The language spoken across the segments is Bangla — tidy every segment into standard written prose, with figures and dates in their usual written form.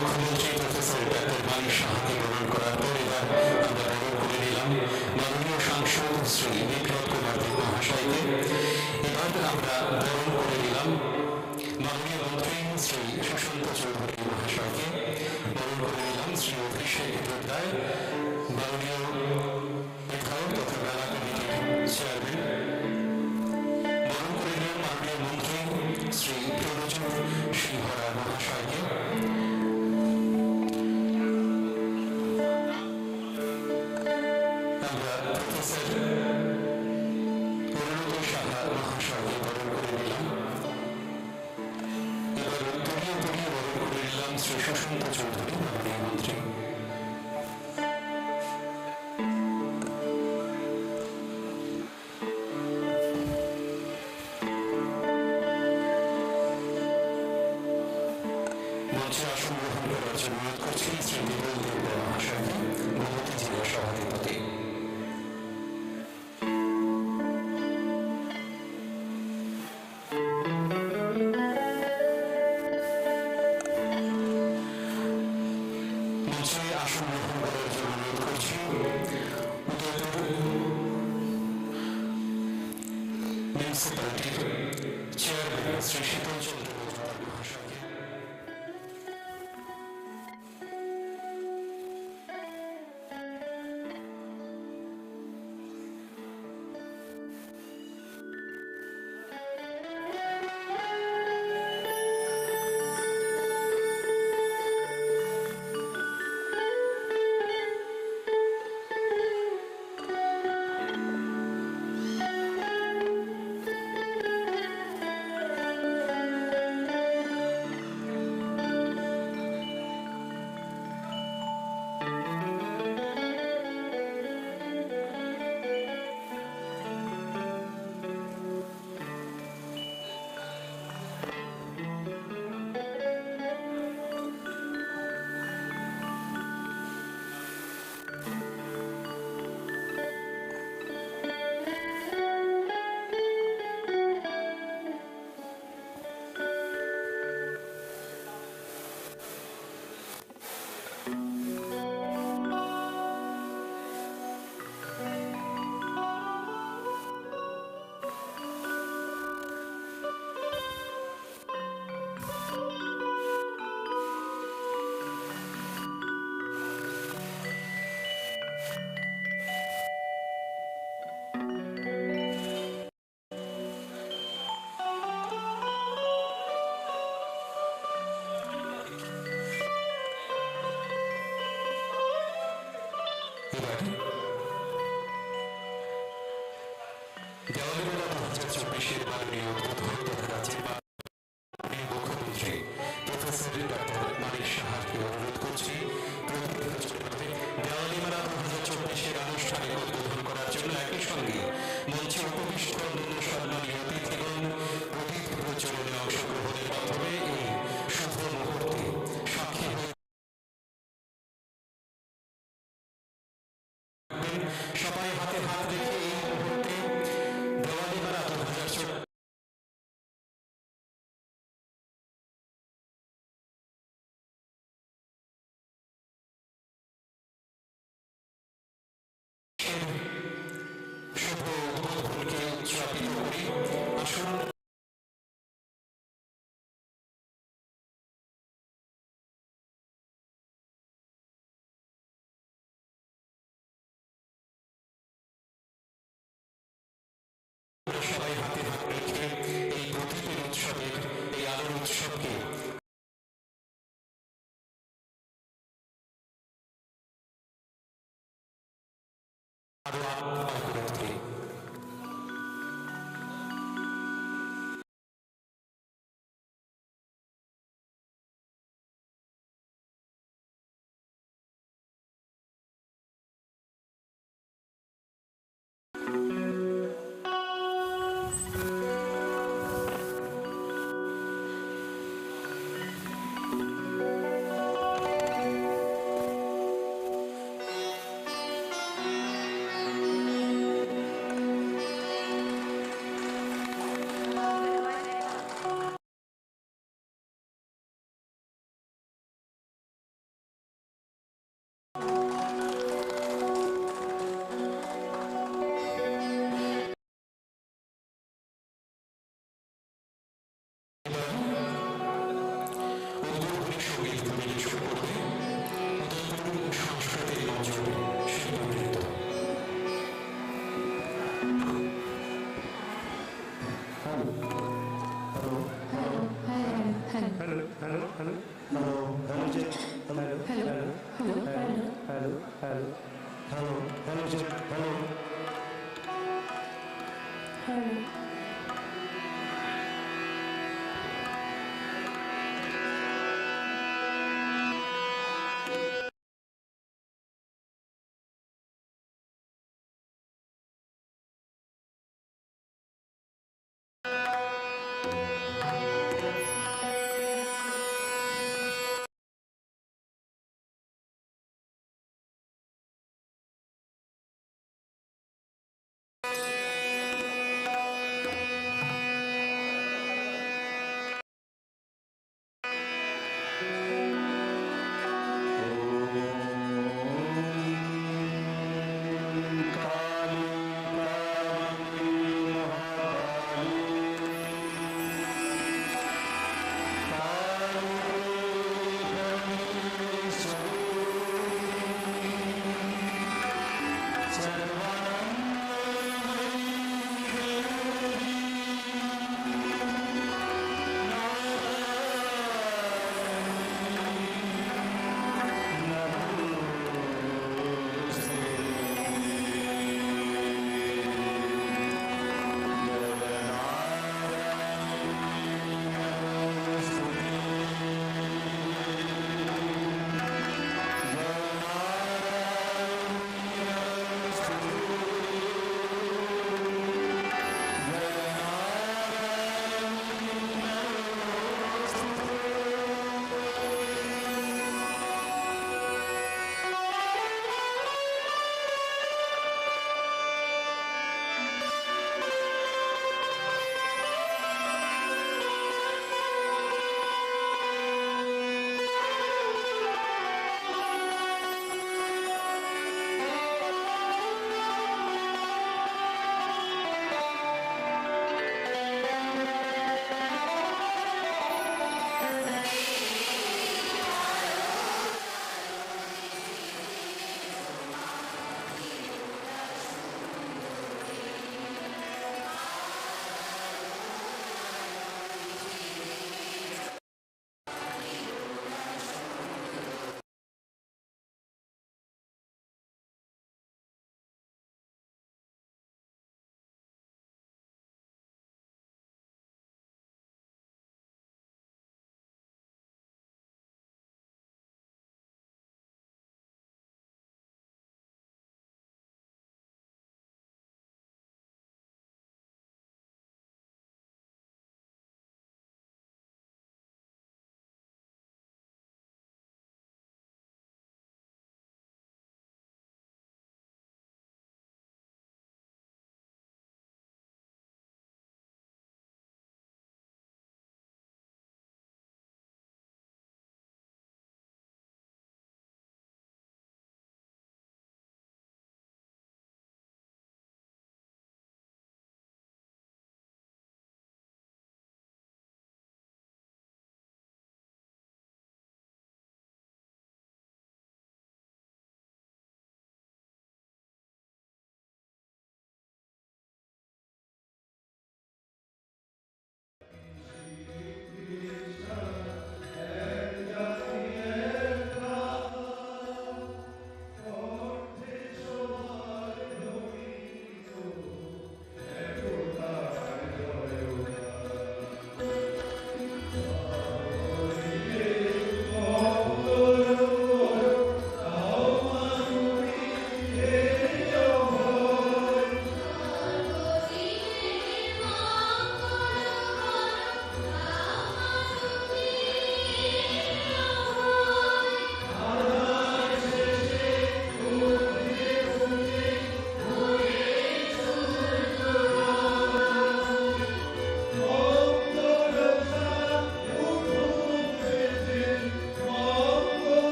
মুখ্যমন্ত্রী প্রফেসর ডক্টর মানিক সাহাকে বরণ করার পর এবার আমরা বরণ করে নিলাম মাননীয় সাংসদ শ্রী বিপ্লব কুমার দেব মহাশয়কে। এবার আমরা বরণ করে নিলাম মাননীয় মন্ত্রী শ্রী সুশান্ত চৌধুরী মহাশয়কে, বরণ করে নিলাম শ্রী অভিষেক দেবরায়, মাননীয় বিধায়ক তথা মেলা কমিটির চেয়ারম্যান, বরণ করে নিলাম মাননীয় মন্ত্রী শ্রী প্রণজিৎ সিংহ রায় মহাশয়কে। আমরা প্রফেসর অরুণোদয় সাহা মহাশয়কে বরণ করে নিলাম। এবার তলিয়ে তলিয়ে বরণ করে নিলাম শ্রী সুশান্ত চৌধুরী মাননীয় মন্ত্রী। মঞ্চে আসন গ্রহণ করার জন্য অনুরোধ করছি শ্রী বিমল দেব মহাশয়কে, ভগবতী জেলা সভাধিপতি। মঞ্চে আসন গ্রহণ করার জন্য অনুরোধ করছি উদয়পুর মিউনিসিপ্যালিটির চেয়ারম্যান শ্রী শীতল চন্দ্র মহাশয়কে। দেওয়ালি মেলা 2024-এর মাননীয় উদ্বোধক তথা রাজ্যের মাননীয় মুখ্যমন্ত্রী প্রফেসর ডক্টর মানিক সাহাকে অনুরোধ করছি দেওয়ালি মেলা 2024-এর আনুষ্ঠানিক উদ্বোধন করার জন্য একই সঙ্গে মঞ্চে উপবিষ্ট অন্যান্য সম্মানীয় অতিথিগণ প্রদীপ প্রজ্বলনে অংশগ্রহণের মাধ্যমে এই শুভ মুহূর্তে সাক্ষী হয়ে সবাই হাতে হাত রেখে এই মুহূর্তে দেওয়ালি মেলা 2024 শুভ উদ্বোধনকে উদযাপিত করি। আসুন সবাই হাতে হাত রেখে এই প্রদীপের উৎসবের এই আলোর উৎসবকে আরো আলোকময় করে তুলি।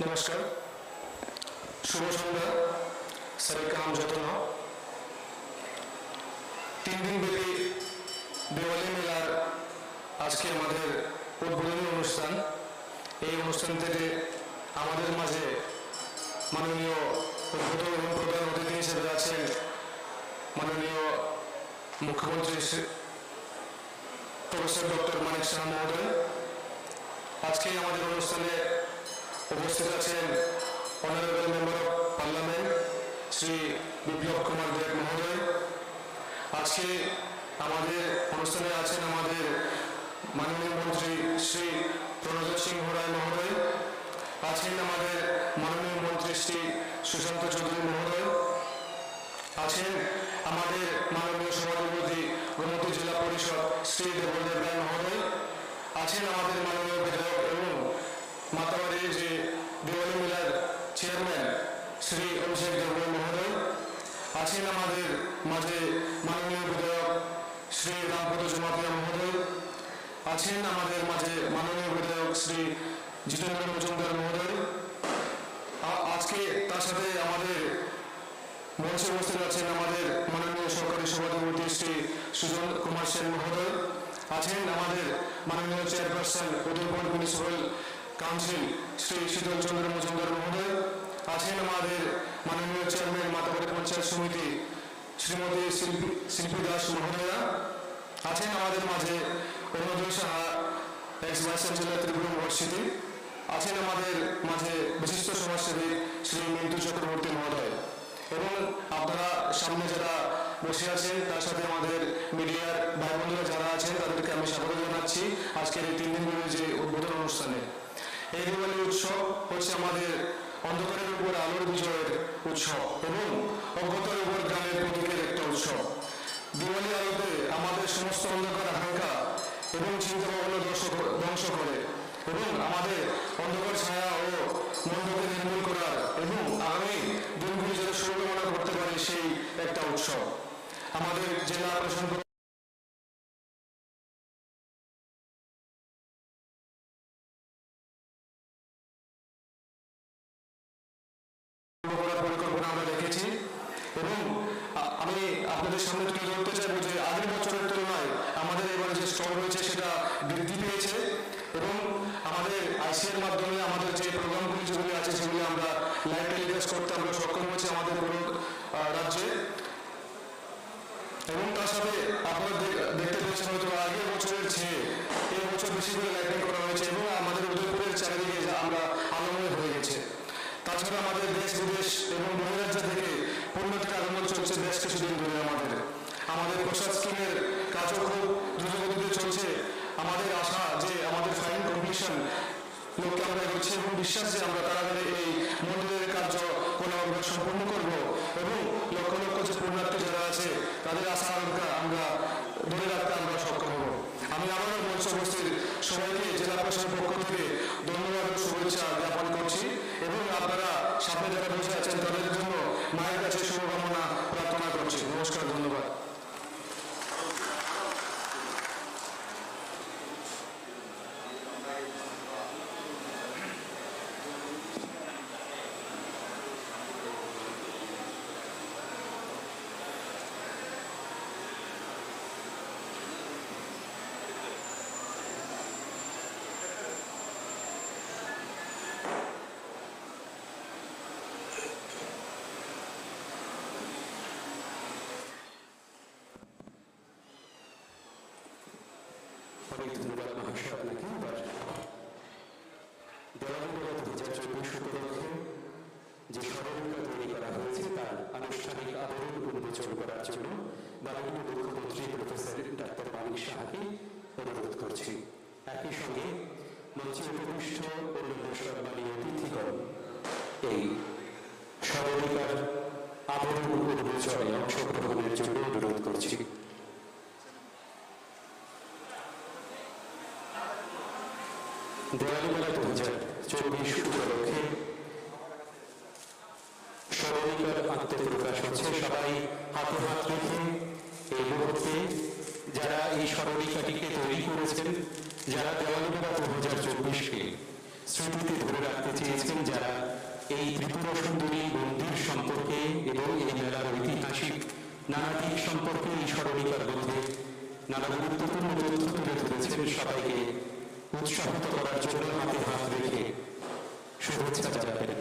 নমস্কার, শুভ সন্ধ্যা। স্যারের নাম যত্ন 3 দিন ব্যাপী দেওয়ালি মেলার আজকে আমাদের উদ্বোধনী অনুষ্ঠান। এই অনুষ্ঠান থেকে আমাদের মাঝে মাননীয় উদ্বোধন এবং প্রধান অতিথি হিসেবে আছেন মাননীয় মুখ্যমন্ত্রী প্রফেসর ডক্টর মানিক সাহা মহোদয়। আজকে আমাদের অনুষ্ঠানে উপস্থিত আছেন honourable member of parliament Shri Biplab Kumar Deb মহোদয়। আজকে আমাদের অনুষ্ঠানে আছেন আমাদের মাননীয় মন্ত্রী শ্রী প্রণজিৎ সিংহ রায় মহোদয়। আছেন আমাদের মাননীয় মন্ত্রী শ্রী সুশান্ত চৌধুরী মহোদয়। আছেন আমাদের মাননীয় সভাধিপতি গোমতী জেলা পরিষদ শ্রী দেবদেব রায় মহোদয়। আছেন আমাদের মাননীয় বিধায়ক এবং মাতাবাড়ির যে দেওয়ালি মেলার চেয়ারম্যান শ্রী অভিষেক দেবরায় মহোদয়। আছেন আমাদের মাঝে মাননীয় বিধায়ক শ্রী রামপদ জমাতিয়া মহোদয়। আছেন আমাদের মাঝে মাননীয় বিধায়ক শ্রী জিতেন্দ্র মজুমদার মহোদয়। আজকে তার সাথে আমাদের মঞ্চে উপস্থিত আছেন আমাদের মাননীয় সরকারি সভাধিপতি শ্রী সুজন কুমার সেন মহোদয়। আছেন আমাদের মাননীয় chairperson Udaipur municipal council Shri শীতল চন্দ্র মজুমদার মহোদয়। আছেন আমাদের মাননীয় চেয়ারম্যান মাতাবাড়ি পঞ্চায়েত সমিতি শ্রীমতী শিল্পী দাস মহোদয়া। আছেন আমাদের মাঝে Arunoday Saha, ex vice chancellor Tripura university. আছেন আমাদের মাঝে বিশিষ্ট সমাজসেবী শ্রী মিন্টু চক্রবর্তী মহোদয়। এবং আপনারা সামনে যারা বসে আছেন তার সাথে আমাদের মিডিয়ার ভাই বন্ধুরা যারা আছেন তাদেরকে আমি স্বাগত জানাচ্ছি আজকের এই 3 দিন ধরে যে উদ্বোধন অনুষ্ঠানে। এই দিওয়ালি উৎসব হচ্ছে আমাদের অন্ধকারের উপর আলোর বিজয়ের উৎসব এবং অজ্ঞতার উপর জ্ঞানের প্রতীকের একটা উৎসব। দিওয়ালি আলোতে আমাদের সমস্ত অন্ধকার আকাঙ্ক্ষা এবং চিন্তা ভাবনা ধ্বংস করে এবং আমাদের অন্ধকার ছায়া ও মন্দকে নির্মূল করার এবং আগামী দিনগুলি যাতে সুরক্ষা করতে পারে সেই একটা উৎসব। আমাদের জেলা প্রশাসন পরিকল্পনা আমরা রেখেছি এবং আমি আপনাদের সামনে তুলে ধরতে চাইবো যে আগের বছরের তুলনায় আমাদের এবারে যে স্টল রয়েছে সেটা বৃদ্ধি পেয়েছে এবং আমাদের আইসিএর মাধ্যমে আমাদের যে প্রোগ্রামগুলি যেগুলি আছে সেগুলি আমরা লাইভ টেলিকাস্ট করতে আমরা সক্ষম হয়েছি আমাদের পুরো রাজ্যে। এবং তার সাথে আপনারা দেখতে পেয়েছেন হয়তো আগের বছরের চেয়ে এই বছর বেশি করে লাইটিং করা হয়েছে এবং আমাদের উদয়পুরের চারিদিকে আমরা আলোময় হয়ে গেছে। তাছাড়া আমাদের দেশ বিদেশ এবং বহিরাজ্য থেকে পণ্যটির আগমন চলছে বেশ কিছুদিন ধরে। আমাদের প্রসাদ স্কিমের কাজও খুব দ্রুতগতিতে চলছে। আমাদের আশা যে আমাদের ফাইন কম্পিটিশন লক্ষ্যে আমরা এগোচ্ছি এবং বিশ্বাস যে আমরা তাড়াতাড়ি এই মন্দিরের কার্য কোনো আমরা সম্পূর্ণ করব এবং লক্ষ লক্ষ যে পুণ্যার্থী যারা আছে তাদের আশা আকাঙ্ক্ষা আমরা ধরে রাখতে আমরা সক্ষম হব। আমি আবারও মঞ্চ উপস্থিত সবাইকে জেলা প্রশাসনের পক্ষ থেকে ধন্যবাদ ও শুভেচ্ছা জ্ঞাপন করছি এবং আপনারা সামনে যারা বসে আছেন তাদের জন্য মায়ের কাছে শুভকামনা প্রার্থনা করছি। নমস্কার, ধন্যবাদ। অনেক ধন্যবাদ মহাশয় আপনাকে। এবার দেওয়ালি মেলা 2024 উপলক্ষে যে স্মরণিকা তৈরি করা হয়েছে তার আনুষ্ঠানিক আবরণ উন্মোচন করার জন্য মাননীয় মুখ্যমন্ত্রী প্রফেসর ডাক্তার মানিক সাহাকে অনুরোধ করছি। একই সঙ্গে মঞ্চে উপবিষ্ট অন্যান্য সম্মানীয় অতিথিগণ এই স্মরণিকার আবরণ উন্মোচনে অংশগ্রহণের জন্য অনুরোধ করছি। দেওয়ালি মেলা 2024 উপলক্ষে স্মরণিকার আত্মপ্রকাশ হচ্ছে। সবাই হাতে হাত রেখে এই মুহূর্তে যারা এই স্মরণিকাটিকে তৈরি করেছেন, যারা দেওয়ালি মেলা 2024কে স্মৃতিতে ধরে রাখতে চেয়েছেন, যারা এই মেলার ঐতিহাসিক নানা দিক সম্পর্কে এই স্মরণিকার মধ্যে নানা গুরুত্বপূর্ণ তথ্য তুলে ধরেছেন। সবাইকে উৎসাহিত করার জন্য হাতে হাত রেখে শুভেচ্ছা জানাবেন।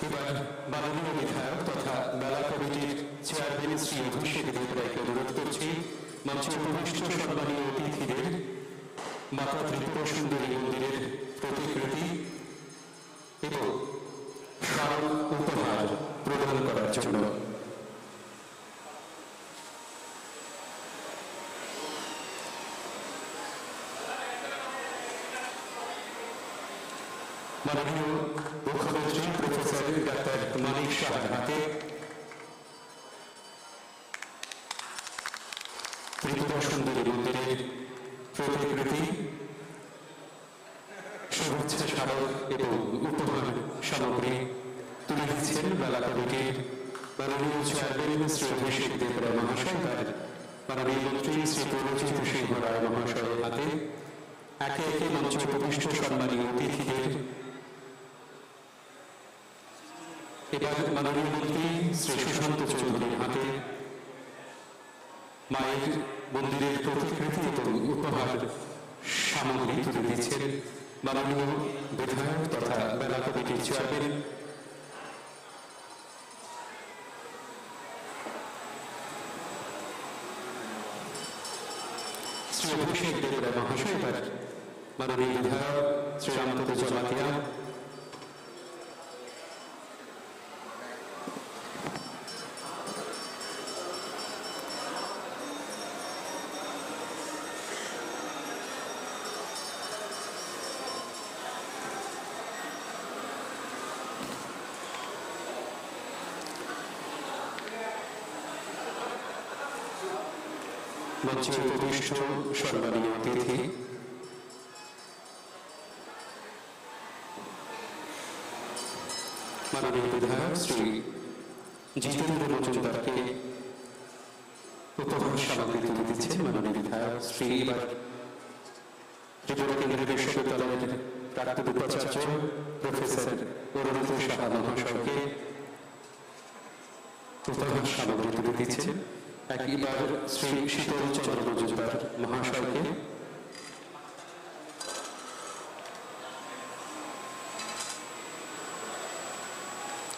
এবার মাননীয় বিধায়ক তথা মেলা কমিটির চেয়ারম্যান শ্রী অভিষেক দেব রায়কে অনুরোধ করছি মঞ্চে উপবিষ্ট সম্মানীয় অতিথিদের মাতা ত্রিপুরা সুন্দরী মন্দিরের প্রতিকৃতি এবং স্মারক উপহার প্রদান করার জন্য। মাননীয় মুখ্যমন্ত্রী প্রফেসর ডাক্তার মানিক সাহার হাতে ত্রিপুরা সুন্দরী মন্দিরের প্রতিকৃতি, শুভেচ্ছা স্মারক এবং উপহার সামগ্রী তুলে দিচ্ছেন মেলা কমিটির মাননীয় চেয়ারম্যান শ্রী অভিষেক দেব রায় মহাশয়, তার মাননীয় মন্ত্রী শ্রী প্রণজিৎ সিংহ রায় মহাশয়ের হাতে। একে একে মঞ্চে উপবিষ্ট সম্মানীয় অতিথিদের এবার মাননীয় মন্ত্রী শ্রী সুশান্ত চৌধুরীর হাতে মায়ের মন্দিরের প্রতিকৃতি এবং উপহার সামগ্রী তুলে দিচ্ছেন মাননীয় বিধায়ক তথা মেলা কমিটির চেয়ারম্যান শ্রী অভিষেক দেব রায় মহাশয়। এবার মাননীয় বিধায়ক শ্রী রামপদ জমাতিয়া মঞ্চে উপবিষ্ট সম্মানীয় অতিথি মাননীয় বিধায়ক শ্রী জিতেন্দ্র মজুমদারকে উপহার সামগ্রী তুলে দিচ্ছেন মাননীয় বিধায়ক শ্রী। এবার ত্রিপুরা কেন্দ্রীয় বিশ্ববিদ্যালয়ের প্রাক্তন উপাচার্য প্রফেসর অরুণিত সাহা মহাশয়কে উপহার সামগ্রী তুলে দিচ্ছেন। একবার শ্রী শীতল চন্দ্র মজুমদার মহাশয়কে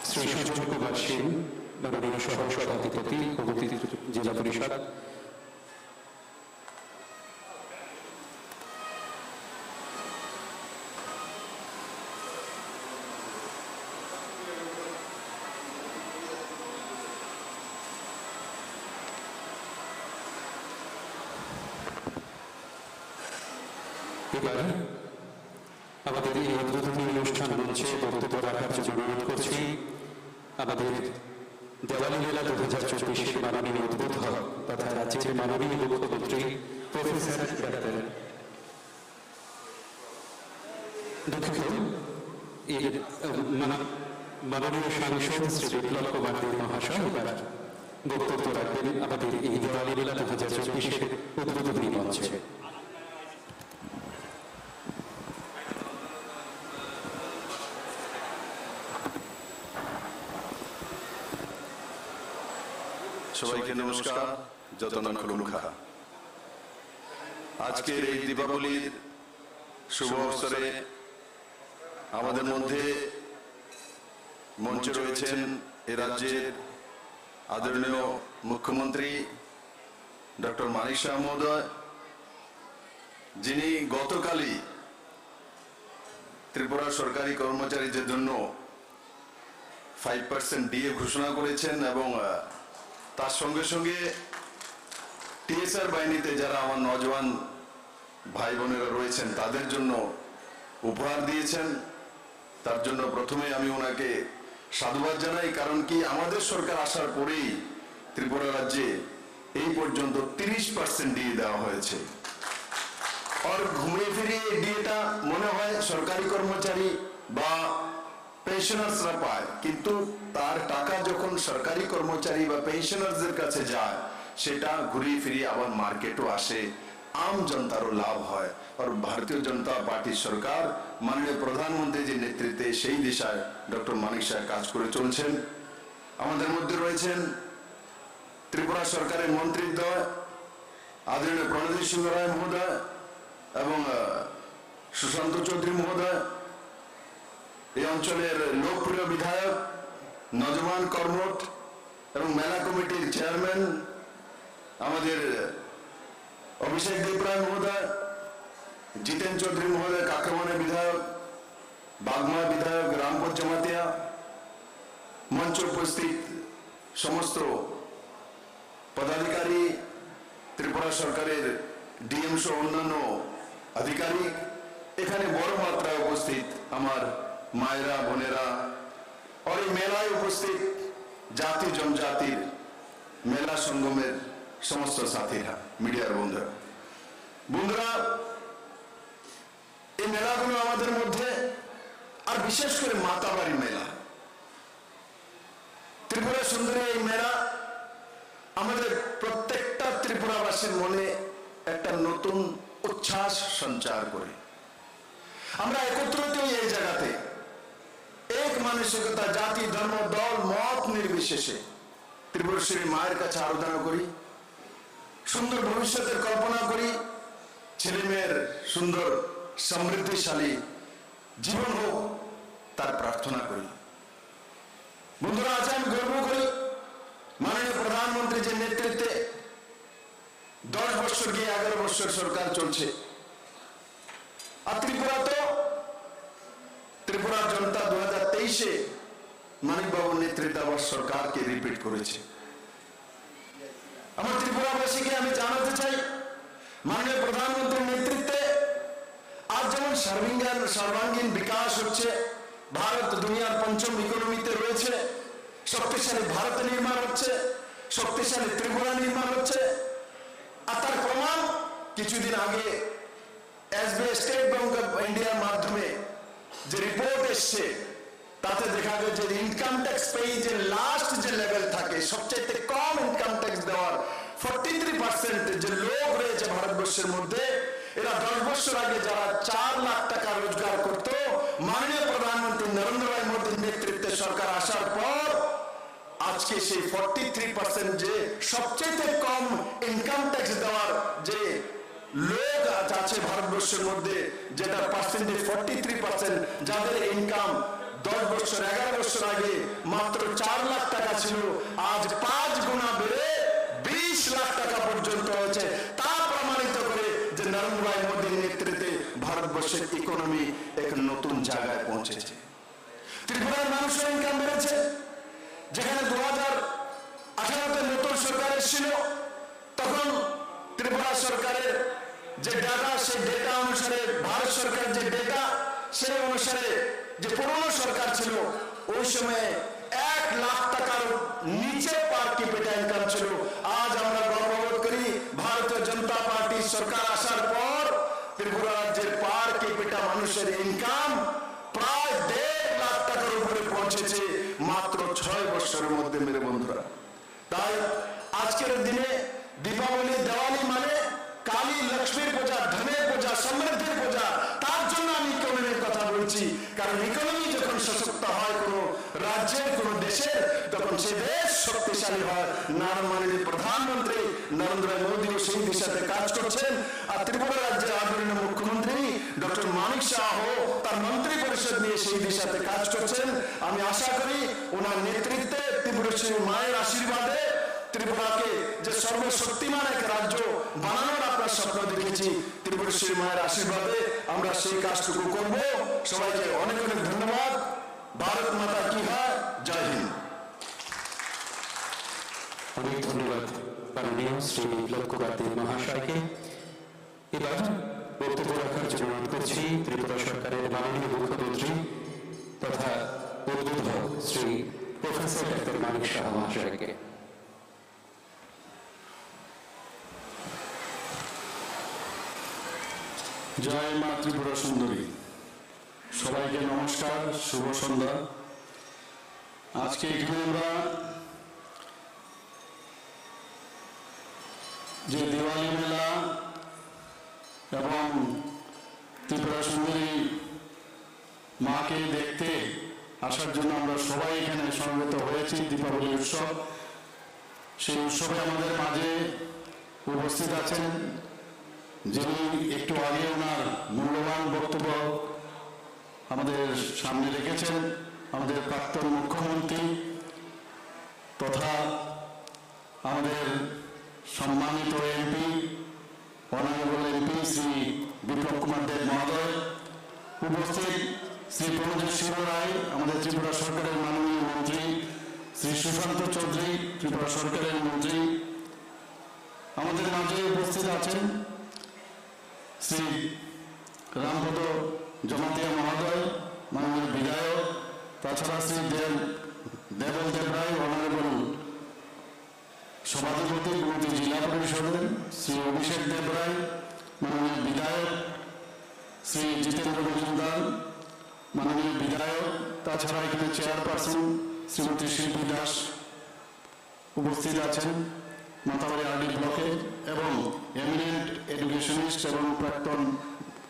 শ্রী সুজন কুমার সিং মাননীয় সহ সভাধিপতি জেলা পরিষদ, এবার আমাদের এই উদ্বোধনী অনুষ্ঠান মঞ্চে বক্তব্য রাখার জন্য অনুরোধ করছি আমাদের দেওয়ালি মেলা 2024 মাননীয় উদ্বোধক তথা রাজ্যের মাননীয় মুখ্যমন্ত্রী প্রফেসর ডাক্তার মাননীয় সাংসদ শ্রী বিপ্লব কুমার দেব মহাশয় এবার বক্তব্য রাখবেন আমাদের এই দেওয়ালি মেলা 2024 উদ্বোধনী মঞ্চে। সবাইকে নমস্কার। যতন খুলুমখা। আজকের এই দীপাবলির শুভ অবসরে আমাদের মধ্যে মঞ্চে রয়েছেন এ রাজ্যের আদরণীয় মুখ্যমন্ত্রী ডক্টর মানিক সাহা মহোদয়, যিনি গতকালই ত্রিপুরা সরকারি কর্মচারীদের জন্য 5% ডিএ ঘোষণা করেছেন এবং তার সঙ্গে সঙ্গে টিএসআর বাহিনীতে যারা আমার নজওয়ান ভাই বোনেরা রয়েছেন তাদের জন্য উপহার দিয়েছেন। তার জন্য প্রথমে আমি ওনাকে সাধুবাদ জানাই, কারণ কি আমাদের সরকার আসার পরেই ত্রিপুরা রাজ্যে এই পর্যন্ত 30% ডিএ দেওয়া হয়েছে। আর ঘুমিয়ে ফিরিয়ে ডিএটা মনে হয় সরকারি কর্মচারী বা পেনশনার্সরা পায়, কিন্তু তার টাকা যখন সরকারি কর্মচারী বা পেনশনার্সদের কাছে যায় সেটা ঘুরিয়ে ফিরিয়ে আবার মার্কেটও আসে आम जनतारो लाभ है और भारतीय जनता पार्टी सरकार माननीय प्रधानमंत्री जी नेतृत्वे সেই দিশায় ডক্টর মানিক শাহ কাজ করে চলছেন। আমাদের মধ্যে রয়েছেন ত্রিপুরা সরকারের মন্ত্রীদ্বয় आदरणीय প্রণজিৎ সিংহ রায় মহোদয় এবং সুশান্ত চৌধুরী মহোদয়, এই অঞ্চলের লোকপ্রিয় বিধায়ক নজমান কর্মঠ এবং মেলা কমিটির চেয়ারম্যান আমাদের অভিষেক দেবরায় মহোদয়, জিতেন চৌধুরী মহোদয় কাকরামানের বিধায়ক, বাগমা বিধায়ক রামপদ জমাতিয়া, মঞ্চ উপস্থিত সমস্ত পদাধিকারী, ত্রিপুরা সরকারের ডিএম সহ অন্যান্য আধিকারিক, এখানে বড় মাত্রায় উপস্থিত আমার মায়েরা বোনেরা और এই মেলায় উপস্থিত জাতি জনজাতির মেলা সঙ্গমের সমস্ত সাথীরা, মিডিয়ার বন্ধুরা, এই মেলাগুলো আমাদের মধ্যে আর বিশেষ করে মাতাবাড়ি মেলা, ত্রিপুরা সুন্দরী এই মেলা আমাদের প্রত্যেকটা ত্রিপুরাবাসীর মনে একটা নতুন উচ্ছ্বাস সঞ্চার করে। আমরা একত্রিত এই জায়গাতে এক মানসিকতা, জাতি, ধর্ম, দল, মত নির্বিশেষে ত্রিপুরেশ্বরী মায়ের কাছে আরাধনা করি, সুন্দর ভবিষ্যতের কল্পনা করি, ছেলে মেয়ের সুন্দর সমৃদ্ধিশালী জীবন হোক তার প্রার্থনা করি। বন্ধুরা, আজ আমি গর্ব করি মাননীয় প্রধানমন্ত্রী যে নেতৃত্বে 10 বছর গিয়ে 11 বছর সরকার চলছে। আর ত্রিপুরা জনতা 2023-এ মানিক বাবুর নেতৃত্বে আবার সরকারকে রিপিট করেছে। আমার ত্রিপুরাবাসীকে আমি জানাতে চাই, মাননীয় প্রধানমন্ত্রীর নেতৃত্বে আজ যেমন সর্বাঙ্গীন বিকাশ হচ্ছে, ভারত দুনিয়ার 5ম ইকোনমিতে রয়েছে, শক্তিশালী ভারত নির্মাণ হচ্ছে, শক্তিশালী ত্রিপুরা নির্মাণ হচ্ছে। আর তার প্রমাণ কিছুদিন আগে এসবিআই স্টেট ব্যাংক অফ ইন্ডিয়ার মাধ্যমে যে রিপোর্ট এসছে তাতে দেখা গেছে যে ইনকাম ট্যাক্স পেয়ে যে লাস্ট যে লেভেল থাকে, সবচেয়ে কম ইনকাম ট্যাক্স দেওয়ার 43% যে লোক রয়েছে ভারতবর্ষের মধ্যে, এরা 10 বছর আগে যারা 4 লাখ টাকা রোজগার করত, মাননীয় প্রধানমন্ত্রী নরেন্দ্র ভাই মোদীর নেতৃত্বে সরকার আসার পর আজকে সেই 43% যে সবচেয়ে কম ইনকাম ট্যাক্স দেওয়ার যে লোক আছে ভারতবর্ষের মধ্যে, যেটা পার্সেন্টেজ 43%, যাদের ইনকাম 10 বছর 11 বছর আগে মাত্র 4 লাখ টাকা ছিল, আজ 5 গুণা বেড়ে 20 লাখ টাকা পর্যন্ত হয়েছে। তা প্রমাণিত করে যে নরেন্দ্র ভাই মোদীর নেতৃত্বে ভারতবর্ষের ইকোনমি এক নতুন জায়গায় পৌঁছেছে। ত্রিপুরার মানুষের ইনকাম বেড়েছে। যেখানে 2018-তে নতুন সরকার এসেছিল, তখন ত্রিপুরা সরকারের যে ডাটা, সেই ডেটা অনুসারে, ভারত সরকার যে ডেটা সেই অনুসারে যে পুরনো সরকার ছিল ওই সময়ে 1 লাখ টাকার নিচে পার ক্যাপিটা ইনকাম ছিল। আজ আমরা গর্ববোধ করি ভারতীয় জনতা পার্টি সরকার আসার পর ত্রিপুরা রাজ্যের পার ক্যাপিটা মানুষের ইনকাম প্রায় 1.5 লাখ টাকার উপরে পৌঁছেছে মাত্র 6 বছরের মধ্যে। মেরে বন্ধুরা, তাই আজকের দিনে দীপাবলি, দেওয়ালি মানে কালী লক্ষ্মীর পূজা, ধনের পূজা, সমৃদ্ধির পূজা। তার জন্য আমি ইকোনমির কথা বলছি, কারণ ইকোনমি যখন সশক্ত হয় কোনো রাজ্যের, কোনো দেশের, তখন সে দেশ শক্তিশালী হয়। মাননীয় প্রধানমন্ত্রী নরেন্দ্র মোদী সেই দিশাতে কাজ করছেন। আর ত্রিপুরা রাজ্যের আদরণীয় মুখ্যমন্ত্রী ডক্টর মানিক শাহ তার মন্ত্রী পরিষদ নিয়ে সেই দিশাতে কাজ করছেন। আমি আশা করি ওনার নেতৃত্বে, ত্রিপুরেশ্বরী মায়ের আশীর্বাদে ত্রিপুরাকে যে সর্বশক্তিমান এক রাজ্য বানানোর আপনার স্বপ্ন দেখেছি, ত্রিপুরেশ্বরী মায়ের আশীর্বাদে আমরা সেই কাজটুকু করব। সবাইকে অনেক অনেক ধন্যবাদ। ভারত মাতা কি হয়, জয় হিন্দ। অনেক ধন্যবাদ মাননীয় শ্রী বিপ্লব কুমার দেব মহাশয়কে। এবার বক্তব্য রাখার জন্য অনুরোধ করছি ত্রিপুরা সরকারের মাননীয় মুখ্যমন্ত্রী তথা উদ্বোধক শ্রী প্রফেসর ডাক্তার মানিক শাহ মহাশয়কে। জয় মা ত্রিপুরা সুন্দরী। সবাইকে নমস্কার, শুভ সন্ধ্যা। আজকে এখানে আমরা যে দিওয়ালি মেলা এবং ত্রিপুরা সুন্দরী মাকে দেখতে আসার জন্য আমরা সবাই এখানে সমবেত হয়েছি। দীপাবলি উৎসব, সেই উৎসবে আমাদের মাঝে উপস্থিত আছেন যিনি একটু আগে ওনার মূল্যবান বক্তব্য আমাদের সামনে রেখেছেন, আমাদের প্রাক্তন মুখ্যমন্ত্রী তথা আমাদের সম্মানিত MP, honourable MP Shri Biplab Kumar Deb মহোদয়, উপস্থিত শ্রী প্রণজিৎ সিংহ রায়, আমাদের ত্রিপুরা সরকারের মাননীয় মন্ত্রী, শ্রী সুশান্ত চৌধুরী, ত্রিপুরা সরকারের মন্ত্রী, আমাদের মাঝে উপস্থিত আছেন শ্রী রামপদ জমাতিয়া মহোদয়, মাননীয় বিধায়ক, তাছাড়া শ্রী দেবল দেব রায়, অনারেবল সভাধিপতি গুমতি জেলা পরিষদের, শ্রী অভিষেক দেব রায়, মাননীয় বিধায়ক, শ্রী জিতেন্দ্র মজুমদার, মাননীয় বিধায়ক, তাছাড়া এখানে চেয়ারপারসন শ্রীমতী শিল্পী দাস উপস্থিত আছেন মাতাবাড়ি আরডি ব্লকে, এবং এমিনেন্ট এডুকেশনিস্ট এবং প্রাক্তন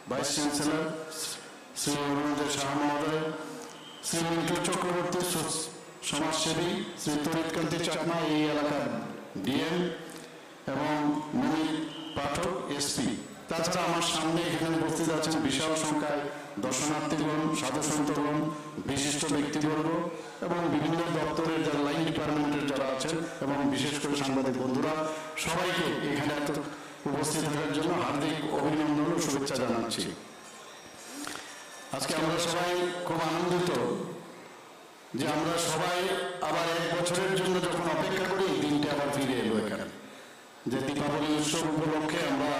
ভাইস চ্যান্সেলর শ্রী অরুণোদয় শাহ মহোদয়, শ্রী মিন্টু চক্রবর্তী সমাজসেবী, শ্রী তরিৎকান্তি চাকমা এই এলাকার ডিএম, এবং নমিত পাঠক এসপি। তাছাড়া আমার সামনে এখানে উপস্থিত আছেন বিশাল সংখ্যায় দর্শনার্থীগণ, সাধুসন্তগণ, বিশিষ্ট ব্যক্তিবর্গ এবং বিভিন্ন দপ্তরের যারা লাইন ডিপার্টমেন্টের যারা আছেন এবং বিশেষ করে সাংবাদিক বন্ধুরা, সবাইকে এখানে এত উপস্থিত থাকার জন্য হার্দিক অভিনন্দন ও শুভেচ্ছা জানাচ্ছি। আজকে আমরা সবাই খুব আনন্দিত যে আমরা সবাই আবার এক বছরের জন্য যখন অপেক্ষা করি, এই দিনটা আবার ফিরে এলো এখানে, যে দীপাবলি উৎসব উপলক্ষে আমরা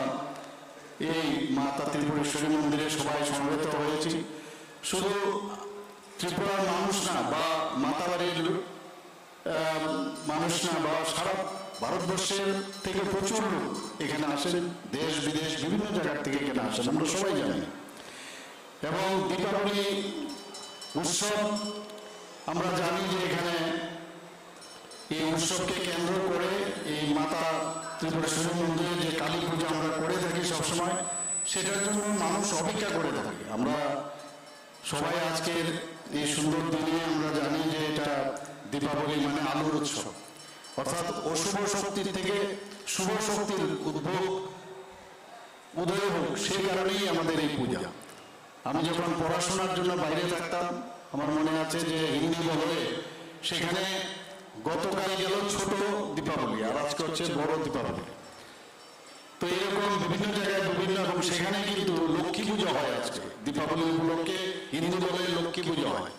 এই মাতা ত্রিপুরেশ্বরী মন্দিরে সবাই সমবেত হয়েছি। শুধু ত্রিপুরার মানুষ না বা মাতাবাড়ির মানুষ না, বা সারা ভারতবর্ষের থেকে প্রচুর লোক এখানে আসেন, দেশ বিদেশ বিভিন্ন জায়গার থেকে এখানে আসেন, আমরা সবাই জানি। এবং দীপাবলি উৎসব আমরা জানি যে এখানে এই উৎসবকে কেন্দ্র করে এই মাতা ত্রিপুরেশ্বরী মন্দিরে যে কালী পুজো আমরা করে থাকি সবসময়, সেটার জন্য মানুষ অপেক্ষা করে থাকে। আমরা সবাই আজকের এই সুন্দর দিনে আমরা জানি যে এটা দীপাবলি মানে আলোর উৎসব, অর্থাৎ অশুভ শক্তির থেকে শুভ শক্তির উদয় হোক, সেই কারণেই আমাদের এই পূজা। আমি যখন পড়াশোনার জন্য বাইরে থাকতাম, আমার মনে আছে যে হিন্দি বলে সেখানে গতকাল গেল ছোট দীপাবলি আর আজকে হচ্ছে বড় দীপাবলি। তো এরকম বিভিন্ন জায়গায় বিভিন্ন, এবং সেখানে কিন্তু লক্ষ্মী পুজো হয় আজকে দীপাবলি উপলক্ষে, হিন্দু বলে লক্ষ্মী পুজো হয়।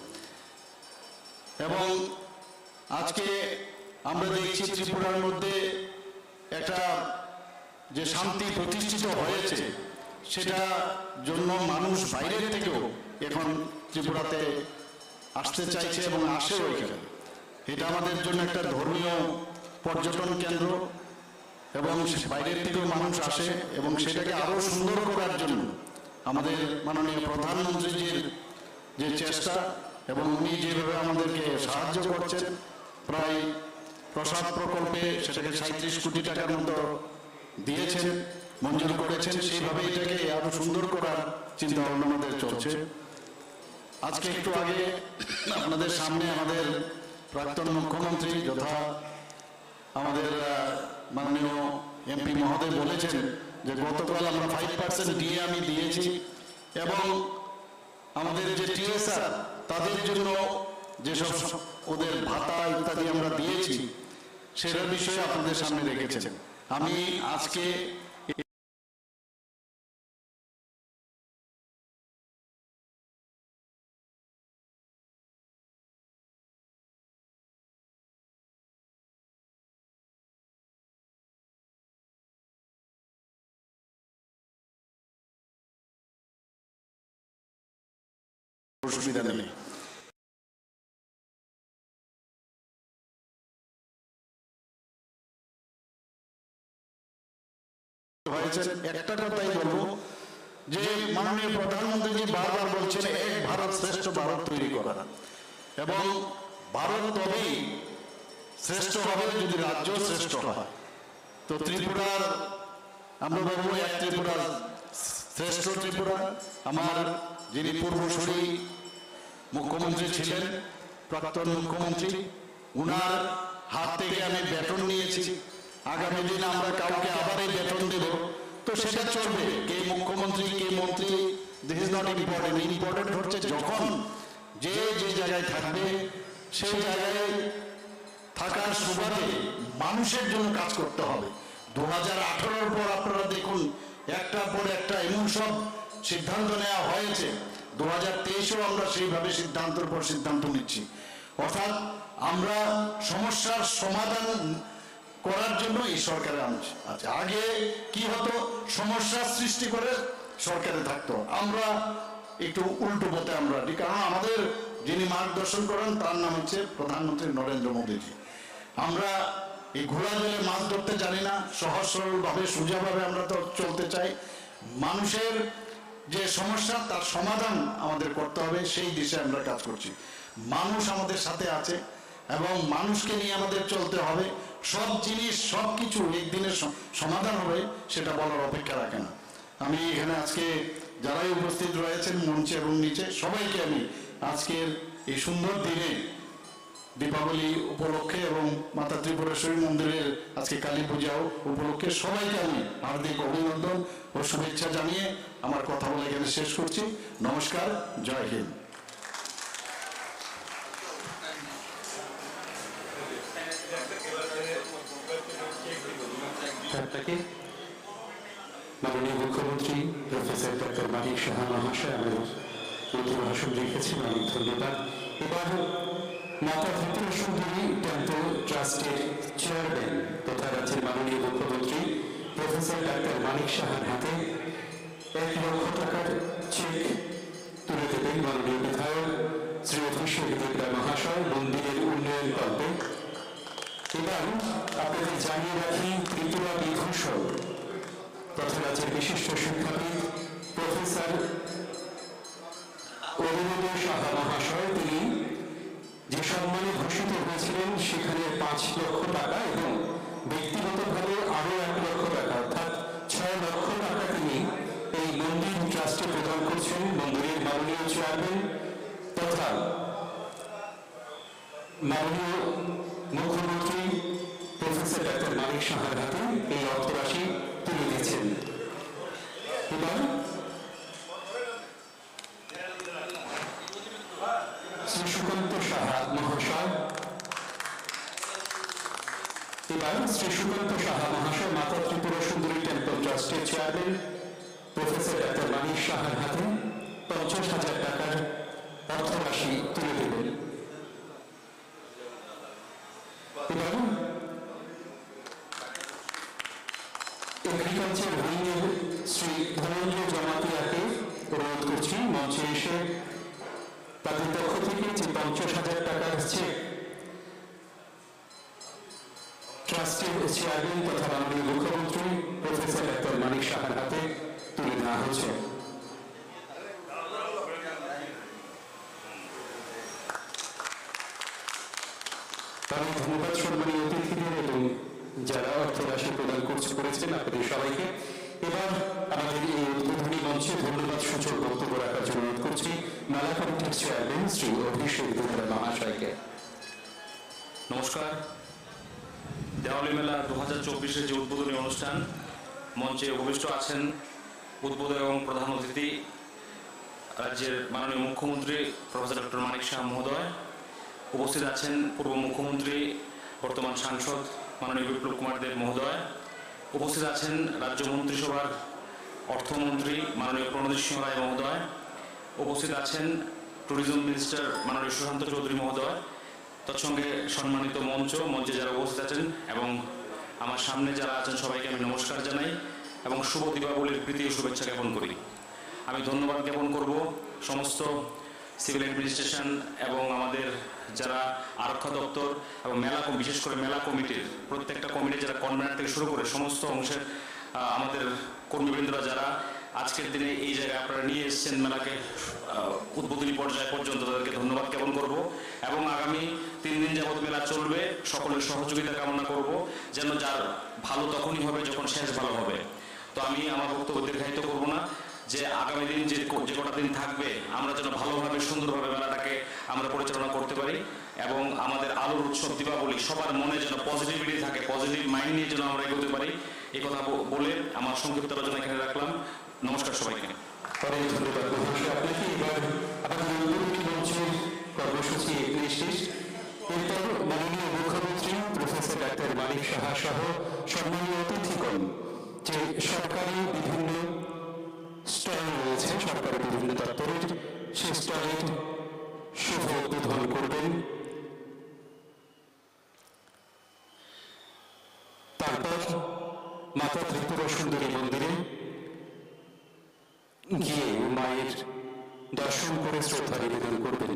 এবং আজকে আমরা দেখছি ত্রিপুরার মধ্যে একটা যে শান্তি প্রতিষ্ঠিত হয়েছে, সেটা জন্য মানুষ বাইরের থেকেও এখন ত্রিপুরাতে আসতে চাইছে এবং আসেও এখানে। এটা আমাদের জন্য একটা ধর্মীয় পর্যটন কেন্দ্র, এবং বাইরের থেকেও মানুষ আসে, এবং সেটাকে আরো সুন্দর করার জন্য আমাদের মাননীয় প্রধানমন্ত্রীজির যে চেষ্টা, এবং উনি যেভাবে আমাদেরকে সাহায্য করছেন, প্রায় প্রসাদ প্রকল্পে সেটাকে 37 কোটি টাকার মতো দিয়েছেন, মঞ্জুর করেছেন, সেইভাবে এটাকে আরো সুন্দর করার চিন্তা ভাবনা আমাদের চলছে। আজকে একটু আগে আপনাদের সামনে আমাদের প্রাক্তন মুখ্যমন্ত্রী যথা আমাদের মাননীয় এমপি মহোদয় বলেছেন যে গতকাল আমরা 5% ডিএ আমি দিয়েছি, এবং আমাদের যে টিএসআর তাদের জন্য যেসব ওদের ভাতা ইত্যাদি আমরা দিয়েছি, সেটার বিষয়ে আপনাদের সামনে রেখেছেন। আমি আজকে অসুবিধা নেই। একটা কথাই বলবো যে মাননীয় প্রধানমন্ত্রী বারবার বলছেন এক ভারত শ্রেষ্ঠ ভারত তৈরি করা, এবং ভারত তবেই শ্রেষ্ঠ হবে যদি রাজ্য শ্রেষ্ঠ হয়। তো ত্রিপুরার আমরা বলবো এক ত্রিপুরা শ্রেষ্ঠ ত্রিপুরা আমার যিনি পূর্বসূরি মুখ্যমন্ত্রী ছিলেন, প্রাক্তন মুখ্যমন্ত্রী, উনার হাত থেকে আমি বেতন নিয়েছি। আগামী দিন আমরা কাউকে আবার এই বেতন দেব, তো সেটা চলবে। কে মুখ্যমন্ত্রী কে মন্ত্রী, this is not important. Important হচ্ছে যখন যে যে জায়গায় থাকবে সেই জায়গায় থাকার সুবাদে মানুষের জন্য কাজ করতে হবে। 2018 পর আপনারা দেখুন একটার পর একটা এমন সব সিদ্ধান্ত নেওয়া হয়েছে, 2023-এও আমরা সেইভাবে সিদ্ধান্তের পর সিদ্ধান্ত নিচ্ছি। অর্থাৎ আমরা সমস্যার সমাধান করার জন্য এই সরকারে আনছি। আচ্ছা, আগে কি হতো, সমস্যার সৃষ্টি করে সরকারে থাকতো, আমরা একটু উল্টো পথে আমরা, কারণ আমাদের যিনি মার্গদর্শন করেন তার নাম হচ্ছে প্রধানমন্ত্রী নরেন্দ্র মোদীজি। আমরা এই ঘোড়া জলে মাছ ধরতে জানি না, সহজ সরলভাবে সোজাভাবে আমরা তো চলতে চাই। মানুষের যে সমস্যা তার সমাধান আমাদের করতে হবে, সেই দিশে আমরা কাজ করছি। মানুষ আমাদের সাথে আছে এবং মানুষকে নিয়ে আমাদের চলতে হবে। সব জিনিস সব কিছু একদিনের সমাধান হবে সেটা বলার অপেক্ষা রাখে না। আমি এখানে আজকে যারাই উপস্থিত রয়েছেন মঞ্চে এবং নিচে, সবাইকে আমি আজকের এই সুন্দর দিনে দীপাবলি উপলক্ষে এবং মাতা ত্রিপুরেশ্বরী মন্দিরের আজকে কালী পূজাও উপলক্ষে সবাইকে আমি হার্দিক অভিনন্দন ও শুভেচ্ছা জানিয়ে আমার কথা বলে এখানে শেষ করছি। নমস্কার, জয় হিন্দ। মাননীয় মুখ্যমন্ত্রী প্রফেসর ডক্টর মানিক সাহা মহাশয় আমাদের প্রতি ভাষণ রেখেছেন, অনেক ধন্যবাদ। এবার মাতা ত্রিপুরা সুন্দরী টেম্পল ট্রাস্টের চেয়ারম্যান তথা রাজ্যের মাননীয় মুখ্যমন্ত্রী প্রফেসর ডক্টর মানিক সাহার হাতে 1 লক্ষ টাকার চেক তুলে দেবেন মাননীয় বিধায়ক শ্রী অভিষেক দেবরা মহাশয় মন্দিরের উন্নয়ন কল্পে। এবার আপনাদের জানিয়ে রাখি, ত্রিপুরা বিভূষণ তথা রাজ্যের বিশিষ্ট শিক্ষাবিদ প্রফেসর অরুণোদয় সাহা মহাশয় তিনি যে সম্মানে ভূষিত হয়েছিলেন সেখানে 5 লক্ষ টাকা এবং ব্যক্তিগতভাবে আরো 1 লক্ষ টাকা অর্থাৎ 6 লক্ষ টাকা তিনি এই মন্দির ট্রাস্টে প্রদান করছেন মন্দিরের মাননীয় চেয়ারম্যান তথা মাননীয় মুখ্যমন্ত্রী প্রফেসর ডক্টর মানিক সাহার হাতে এই অর্থরাশি তুলে দিয়েছেন। এবার শ্রী সুকান্ত সাহা মহাশয় মাতা ত্রিপুরা সুন্দরী টেম্পল ট্রাস্টের চেয়ারম্যান প্রফেসর ডক্টর মানিক সাহার হাতে 50,000 টাকার অর্থরাশি তুলে দেবেন। এবার এগ্রিকালচার উইংয়ের শ্রী ধনঞ্জয় জমাতিয়াকে অনুরোধ করছি মঞ্চে এসে তাদের পক্ষ থেকে যে 50,000 টাকার চেক ট্রাস্টের চেয়ারম্যান তথা মাননীয় মুখ্যমন্ত্রী প্রফেসর ডক্টর মানিক সাহার হাতে তুলে দেওয়া হচ্ছে। অনেক ধন্যবাদ সম্মানীয় অতিথিদের এবং যারা অর্থরাশি প্রদান করেছেন আপনাদের সবাইকে। এবার আমাদের এই উদ্বোধনী মঞ্চে ধন্যবাদ সূচক বক্তব্য রাখার জন্য অনুরোধ করছি মেলা কমিটির চেয়ারম্যান শ্রী অভিষেক দেবরা মহাশয়কে। নমস্কার। দেওয়ালি মেলা 2024-এর যে উদ্বোধনী অনুষ্ঠান, মঞ্চে উপবিষ্ট আছেন উদ্বোধক এবং প্রধান অতিথি রাজ্যের মাননীয় মুখ্যমন্ত্রী প্রফেসর ডক্টর মানিক সাহা মহোদয়, উপস্থিত আছেন পূর্ব মুখ্যমন্ত্রী বর্তমান সাংসদ মাননীয় বিপ্লব কুমার দেব মহোদয়, উপস্থিত আছেন রাজ্য মন্ত্রিসভার অর্থমন্ত্রী মাননীয় প্রণজিৎ সিংহ রায় মহোদয়, উপস্থিত আছেন ট্যুরিজম মিনিস্টার মাননীয় সুশান্ত চৌধুরী মহোদয়, তৎসঙ্গে সম্মানিত মঞ্চে যারা উপস্থিত আছেন এবং আমার সামনে যারা আছেন সবাইকে আমি নমস্কার জানাই এবং শুভ দীপাবলির প্রীতি ও শুভেচ্ছা জ্ঞাপন করি। আমি ধন্যবাদ জ্ঞাপন করব সমস্ত সিভিল অ্যাডমিনিস্ট্রেশন এবং আমাদের যারা আরক্ষা দপ্তর এবং বিশেষ করে মেলা কমিটির প্রত্যেকটা কমিটি যারা কনভেনার থেকে শুরু করে সমস্ত অংশের আমাদের কর্মীবৃন্দরা যারা আজকের দিনে এই জায়গায় আপনারা নিয়ে এসেছেন মেলাকে উদ্বোধনী পর্যায় পর্যন্ত, তাদেরকে ধন্যবাদ জ্ঞাপন করব এবং আগামী 3 দিন যাবৎ মেলা চলবে। সকলের সহযোগিতা কামনা করব, যেন যার ভালো তখনই হবে যখন শেষ ভালো হবে। তো আমি আমার বক্তব্য দীর্ঘায়িত করব না, যে আগামী দিন যে কটা দিন থাকবে আমরা যেন ভালোভাবে সুন্দরভাবে মেলাটাকে আমরা পরিচালনা করতে পারি এবং আমাদের আলোর উৎসব দীপাবলি সবার মনে যেন পজিটিভিটি থাকে, পজিটিভ মাইন্ড নিয়ে যেন আমরা এগোতে পারি। এই কথা বলে আমার সংক্ষিপ্ত আলোচনা এখানে রাখলাম। নমস্কার সবাইকে। অনেক ধন্যবাদ মহাশয় আপনাকে। এবার আমাদের উদ্বোধনী মঞ্চের কর্মসূচি এখানে শেষ। এরপর মাননীয় মুখ্যমন্ত্রী প্রফেসর ডাক্তার মানিক সাহা সহ সম্মানীয় অতিথিগণ যে সরকারি বিভিন্ন স্টল রয়েছে, সরকারি বিভিন্ন দপ্তরের, সেই স্টলের শুভ উদ্বোধন করবেন। তারপর মাতা ত্রিপুরা সুন্দরী মন্দিরে গিয়ে মায়ের দর্শন করে শ্রদ্ধা নিবেদন করবেন।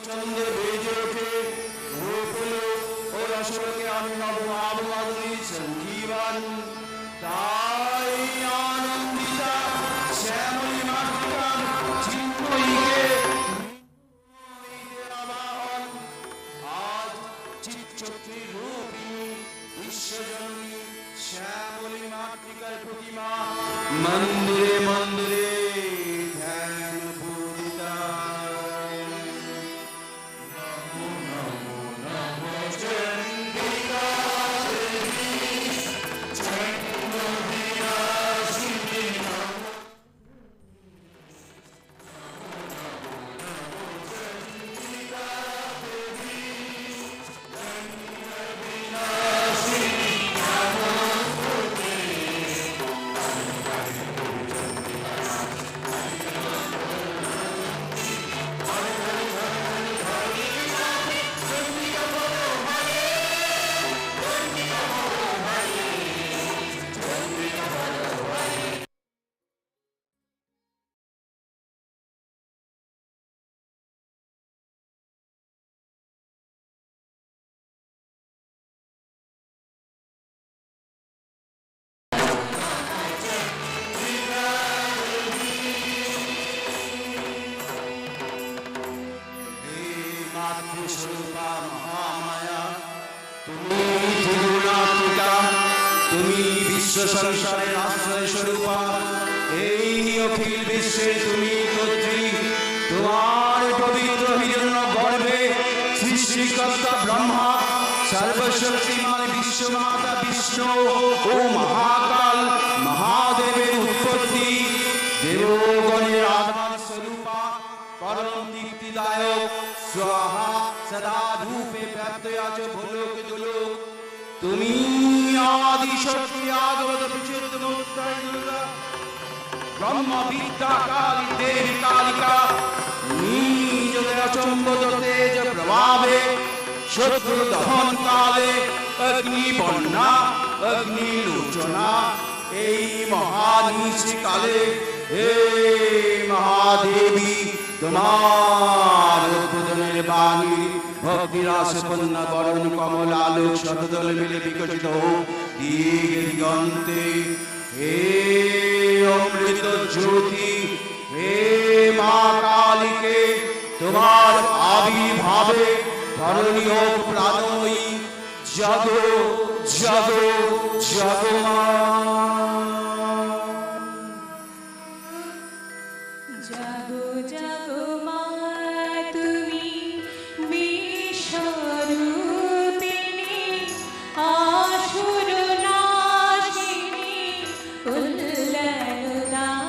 চন্দ্র বেজে ওঠে রূপ হলো ও রসলোকে আমি নব আবহাওয়ানি সঞ্জীবন তাই আনন্দিতা শ্যামলী মাতৃকা চিন্ময়ীকে আজ চিত্রী রূপিণী বিশ্বজননী শ্যামলী মাতৃকার প্রতিমা মন্দিরে মন্দিরে ধ্যান পূজিতা নমো নমো নমো চন্ডিকা দেবী চন্দ্রবিনাশিনী মাতৃস্বরূপা মহামায়া তুমি ত্রিগুণাত্মিকা তুমি বিশ্ব সংসারের আশ্রয় স্বরূপা এই অখিল বিশ্বে তুমি কর্ত্রী তোমার পবিত্র হিরণ্য গর্ভে সৃষ্টিকর্তা ব্রহ্মা সর্বশক্তিমান বিশ্বমাতা বিষ্ণু ও মহাকাল মহাদেবের উৎপত্তি দেবগণের আধার স্বরূপা পরম দীপ্তিদায়ক स्वाहा सदा रूपे व्याप्तयाच भोलोक दुलोक তুমি আদি শক্তি আগমত বিচিত্র মুক্তাই দুর্গা ব্রহ্ম বিদ্যা কালী দেবী কালিকা নিজ অচম্বত তেজ প্রভাবে শত্রু দহন কালে অগ্নি বন্যা অগ্নি লোচনা এই মহানিশ কালে হে মহাদেবী তোমার উদ্বোধনের বাণী ভক্তিরাস কন্যা বরণ কমল আলোক শতদল মিলে বিকশিত হোক দিগন্তে হে অমৃত জ্যোতি হে মা কালীকে তোমার আবির্ভাবে ধরণী হোক প্রাণময়ী জাগো জাগো জাগো মা জাগো জাগো মা তুমি বিশ্বরূপিণী আসুর নাশিনী কল্যাণদায়িনী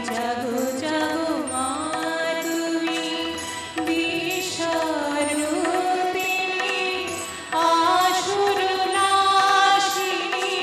জাগো জাগো মা তুমি বিশ্বরূপিণী আসুর নাশিনী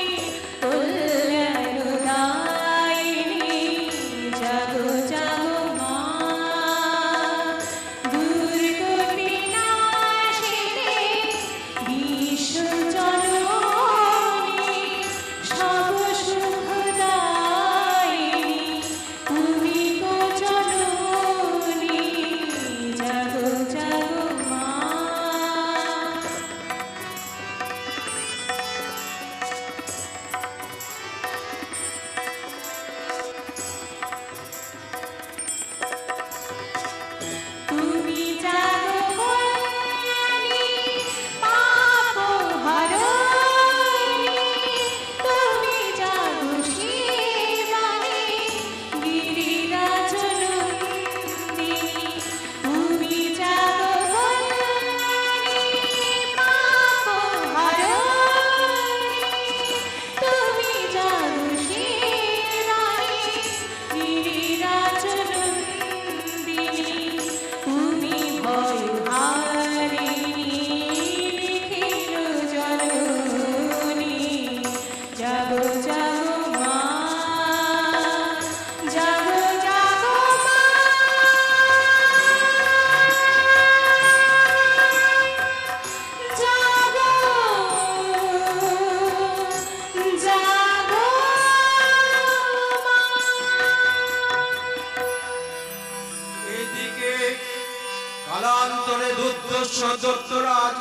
কালান্তরে দুর্দর্শ দত্তরাজ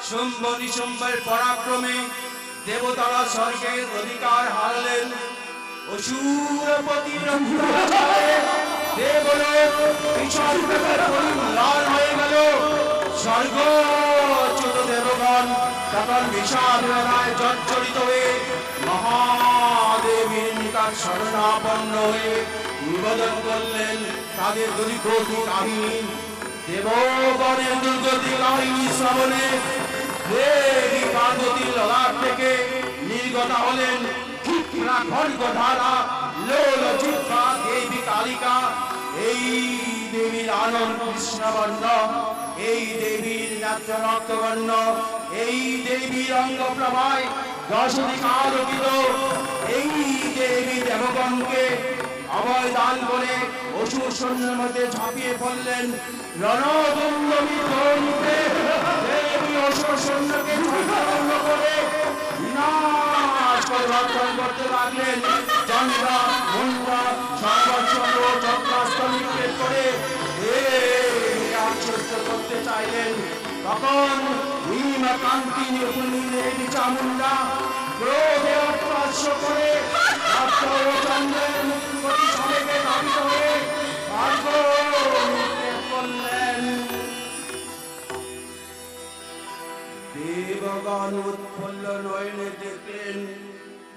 শুম্ভ নিশুম্ভের পরাক্রমে দেবতারা স্বর্গের অধিকার হারলেন। অসুরপতি দেবলোক বিষয়প্রেমের পরিম্লান হয়ে গেল। স্বর্গচ্যুত দেবগণ তখন বিষাদ বেদনায় জর্জরিত হয়ে মহাদেবীর নিকট শরণাপন্ন হয়ে নিবেদন করলেন তাদের দুর্গতি কাহিনী। দেবগণের দুর্গতি কাহিনী শ্রবণে দেবী পার্বতীর ললাট থেকে নির্গত হলেন ক্ষিপ্রা খড়গধারা লোল জিহ্বা দেবী কালিকা। এই দেবীর আনন্দ কৃষ্ণবর্ণ, এই দেবীর নেত্র রক্তবর্ণ, এই দেবীর অঙ্গ প্রভায় 10 দিক আলোকিত। এই দেবী দেবগণকে অভয় দান করে অসুর সৈন্যের মধ্যে ঝাঁপিয়ে পড়লেন। রণদুন্দুভি ধ্বনিতে দেবী অসুর সৈন্যকে ছত্রভঙ্গ করে বিনাশ করে রক্ষণ করতে লাগলেন। চন্দ্র মুন্ড সর্বচন্দ্র চক্রাস্ত্র নিক্ষেপ করে আশ্বস্ত করতে চাইলেন। তখন ভীমকান্তি দেবী চামুন্ডা ক্রোধে অট্টহাস্য করে চন্দ্রের মুক্তি সবেগে ধাবিত হয়ে করলেন। দেবগণ উৎফুল্ল নয়নে দেখলেন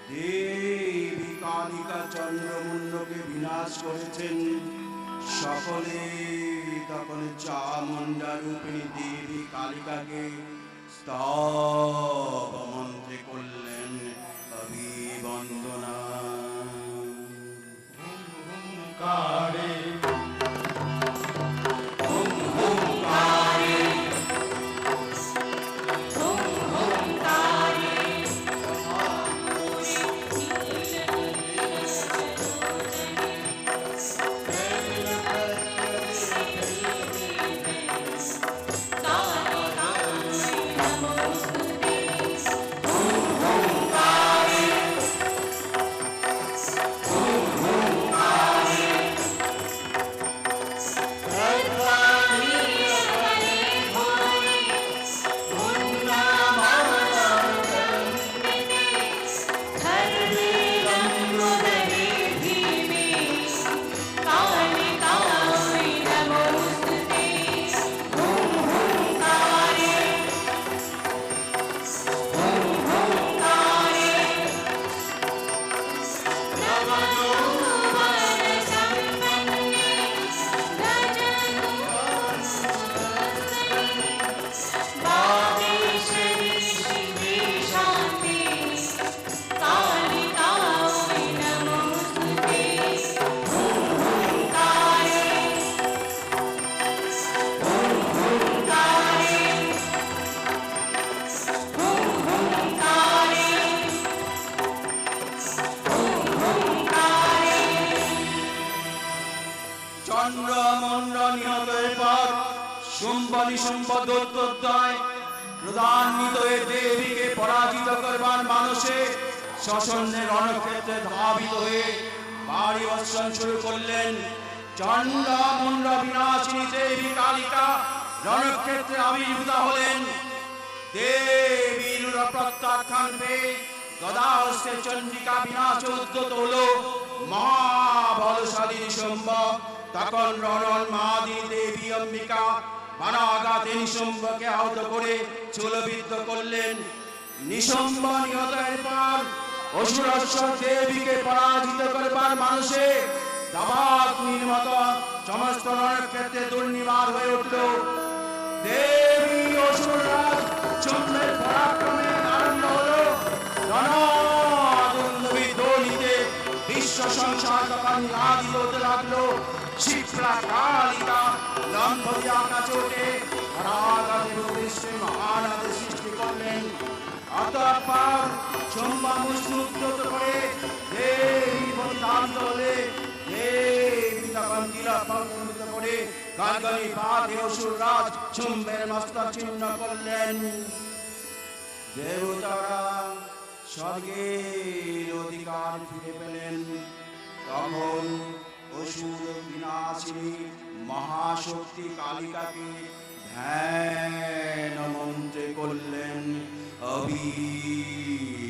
দেবী কালিকা চন্দ্রমুন্ডকে বিনাশ করেছেন। সকলে তখন চামুন্ডা রূপিণী দেবী কালিকাকে স্তব মন্ত্রে করলেন অভিবন্দনা। কারে ক্রোধান্বিত হয়ে দেবীকে পরাজিত করবার মানসে সশস্ত্রে রণক্ষেত্রে ধাবিত হয়ে ভারী বর্ষণ শুরু করলেন। চন্দ্রমুন্ড বিনাশিনী দেবী কালিকা রণক্ষেত্রে আবির্ভূত হলেন। দেবীর প্রত্যাখ্যান পেয়ে গদাহস্তে চন্দ্রিকা বিনাশে উদ্যত হল মহাবলশালী নিশুম্ভ। তখন রণোন্মাদিনী দেবী অম্বিকা বাণাঘাতে নিশুম্ভকে আহত করে চূলবিদ্ধ করলেন। নিশুম্ভ নিহতের পর অসুরেশ্বর দেবীকে পরাজিত করবার মানুষে দাবাগ্নির মতো সমস্ত রণক্ষেত্রে দুর্নিবার হয়ে উঠল। দেবী অসুররাজ চন্দ্রের পরাক্রমে আরম্ভ হল। রণদুন্দুভি ধ্বনিতে বিশ্ব সংসার তখন নিনাদিত হতে লাগলো। ক্ষিপ্রা কালিকা লম্বী আকাশে ওঠে পরাগাদের উদ্দেশ্যে মহান আদেশ সৃষ্টি করলেন। অতঃপর সোমবার মুসুদ্ধত করে দেবী পরিধান্ত হলে দেবী তখন তিলক করে গালগালি পাতে অসুররাজ শুম্ভের মস্তক ছিন্ন করলেন। দেবতারা স্বর্গের অধিকার ফিরে পেলেন। তখন অসুর বিনাশিনী মহাশক্তি কালিকাকে ধ্যান মন্ত্রে করলেন অভিবন্দনা।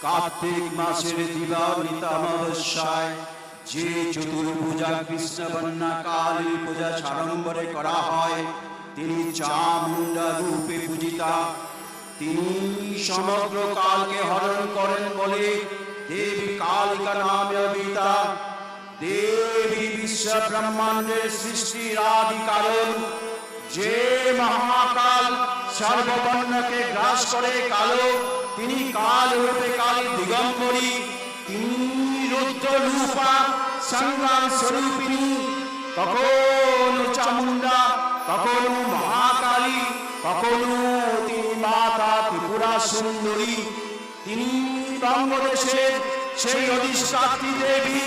কার্তিক মাসের দিবানিতা অমাবস্যায় যে চতুর্ভুজা কৃষ্ণবর্ণা কালী পূজা সাড়ম্বরে করা হয় তিনি চামুণ্ডা রূপে পূজিতা। তিনি সমগ্র কালকে হরণ করেন বলে দেবী কালিকা নামে অভিহিতা। দেবী বিশ্ব ব্রহ্মাণ্ডের সৃষ্টির আদি কারণ। যে মহাকাল সর্ববর্ণকে গ্রাস করে কালো, তিনি কাল রূপে কালী দিগম্বরী। তিনি রুদ্র রূপা সংগ্রাম স্বরূপিণী। কখনো চামুণ্ডা, কখনো মহাকালী, কখনো তিনি মাতা ত্রিপুরা সুন্দরী। তিনি বঙ্গদেশের সেই অধিষ্ঠাত্রী দেবী।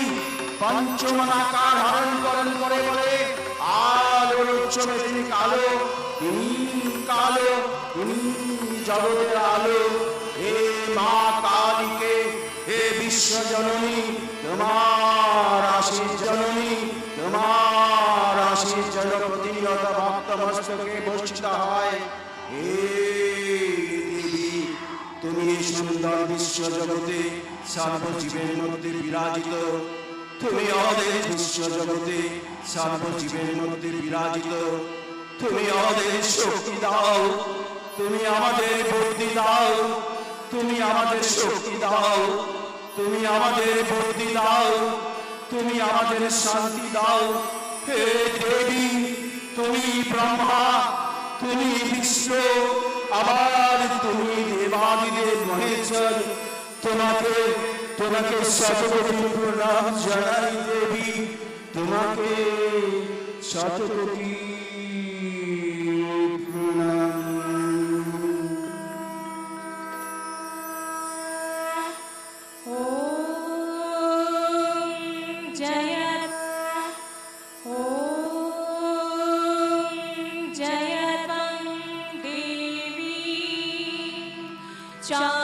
পঞ্চমনাকার হরণ করেন করে বলে আলোর উৎসবে তিনি কালো। তিনি কালো, তিনি জগতের আলো। হে মা কালীকে, হে বিশ্বজননী, তোমার আশীষ জননী, তোমার আশীষ জন প্রতিনিয়ত ভক্ত মস্তকে বর্ষিত হয়। হে দেবী, তুমি সুন্দর বিশ্ব জগতে সর্বজীবের মধ্যে বিরাজিত। তুমি আমাদের বিশ্ব জগতে সর্বজীবের মধ্যে বিরাজিত। তুমি আমাদের শক্তি দাও, তুমি আমাদের বুদ্ধি দাও, তুমি আমাদের শক্তি দাও, তুমি আমাদের বুদ্ধি দাও, তুমি আমাদের শান্তি দাও। হে দেবী, তুমি ব্রহ্মা, তুমি বিষ্ণু, আবার তুমি দেবাদিদেব মহেশ্বর। তোমাকে তোমাকে শতকোটি প্রণাম জানাই দেবী, তোমাকে শতকোটি প্রণাম। ॐ जय ॐ চাঁদ